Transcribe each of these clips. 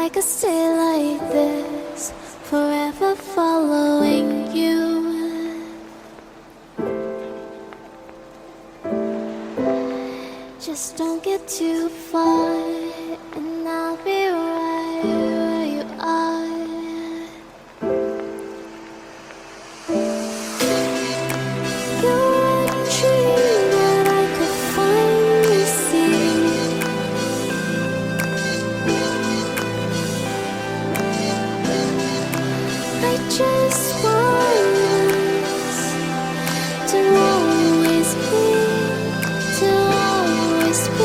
I could stay like this, forever following you. Just don't get too far, and I'll be right where you are. You're a dream that I could finally see. I just want us to always be, to always be.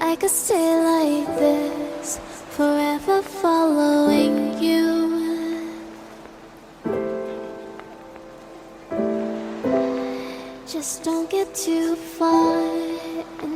I could stay like this, forever following you. Just don't get too far, and